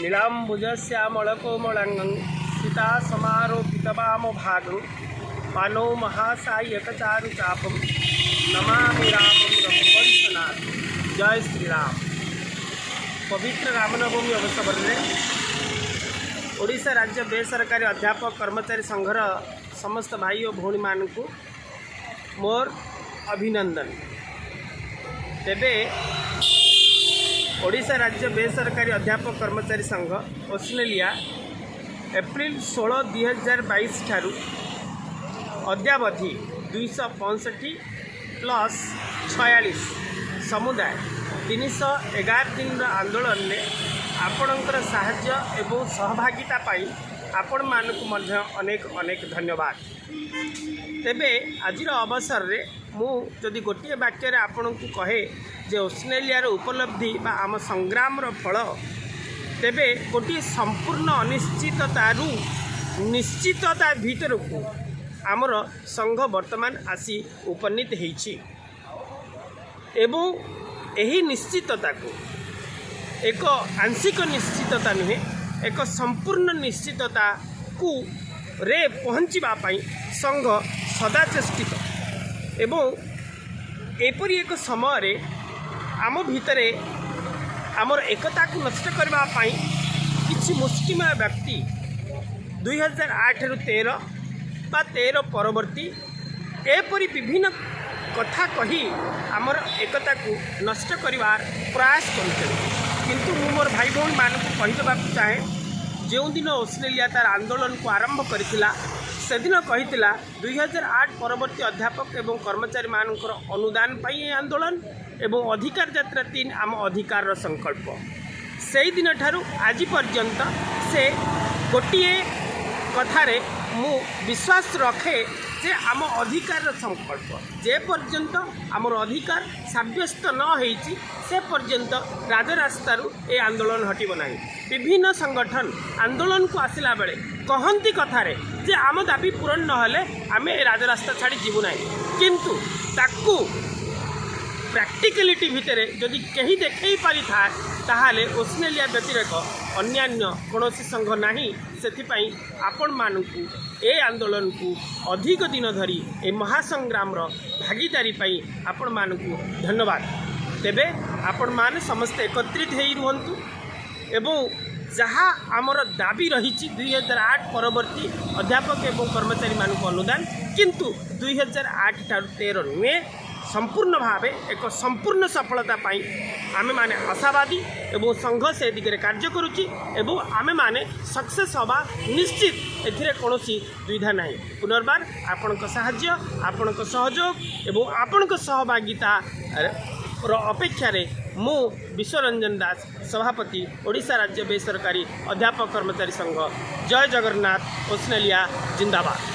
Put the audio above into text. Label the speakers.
Speaker 1: नीलाम्बुजश्यामलकोमलाङ्गं सीतासमारोपितवामभागं पाणौ महासायकचारुचापं नमामि रामं रघुवंशनाथं। जय श्री राम। पवित्र रामनवमी अवसर में ओडिशा राज्य बेसरकारी अध्यापक कर्मचारी संघर समस्त भाई और भौणी मानकु मोर अभिनंदन। तेबे ओडिशा राज्य बेसरकारी अध्यापक कर्मचारी संघ ऑस्ट्रेलिया एप्रिल 16 2022 ठारू अद्यावधि 265 प्लस 46 समुदाय 311 दिन आंदोलन में आपणकर साहाय्य एवं सहभागिता पाई आपण मानकु मध्य अनेक अनेक धन्यवाद। तेबे आजिर अवसर रे मु जदि गोटे वाक्य आपण को कहे जे ऑस्ट्रेलिया उपलब्धि बा आम संग्राम फल तेबे गोटे संपूर्ण अनिश्चिततारू निश्चितता भीतर को आमर संघ वर्तमान आसी उपनीत होइछि एवं एही निश्चितता को एक आंशिक निश्चितता नुहे एक संपूर्ण निश्चितता को रे पहुँचवा संघ सदा चेष्टित एवं एपरी एक समय आम भितरे आमर एकता को नष्ट करने किसी मुष्टिमय व्यक्ति 2008 रु 13 बा 13 परवर्ती एपरी विभिन्न कथा कही आमर एकता को नष्ट करिवार प्रयास करते किंतु मोर भाई भौणी मानक कहीदेवा चाहे जो दिन ऑस्ट्रेलिया तार आंदोलन को आरंभ करथिला से दिन कहीतिला 2008 परवर्ती अध्यापक एवं कर्मचारी मानकर अनुदान पाई आंदोलन एवं अधिकार यात्रा 3 आम अधिकार संकल्प से दिन ठारू आज पर्यंत से गोटे कथारे मु विश्वास रखे जे आम अधिकार संकल्प जे पर्यंत आमर अधिकार साब्यस्त न होइछि से पर्यंत राजरास्तारू ए आंदोलन हटिब नाही। विभिन्न संगठन आंदोलन को आसिला बेले कहती कथारे जे आम दाबी पूरण नहले आमे राजरास्ता छाड़ी जीवु नाही किंतु ताकू प्रैक्टिकलिटी भितरे जदि कहीं देखई पारि था ताहाले ऑस्ट्रेलिया व्यतिरेक अन्यान्य कौनसी संघ नाही। सेथिपाई आपण मानकु ए आंदोलन को अधिक दिन धरी ए महासंग्राम भागीदारी पाई आपण मानकु धन्यवाद। तेबे आपण मान समस्ते एकत्रित हेई रुहंतु एवं जहाँ आमर दाबी रही 2008 परवर्ती अध्यापक एवं कर्मचारी मानक अनुदान किंतु 2008 ठारू 13 नुहे संपूर्ण भावे एक संपूर्ण सफलता पाई आमे माने आशावादी एवं संघ से दिगरे कार्य करुची एवं आमे माने सक्सेस हवा निश्चित एथिरे कोनोसी दुविधा नाही। पुनर्बार आपणक साहाय्य आपणक सहयोग एवं आपणक सहभागिता अपेक्षा रे मु विश्वरंजन दास सभापति ओडिशा राज्य बेसरकारी अध्यापक कर्मचारी संघ जय जगन्नाथ ऑस्ट्रेलिया जिंदाबाद।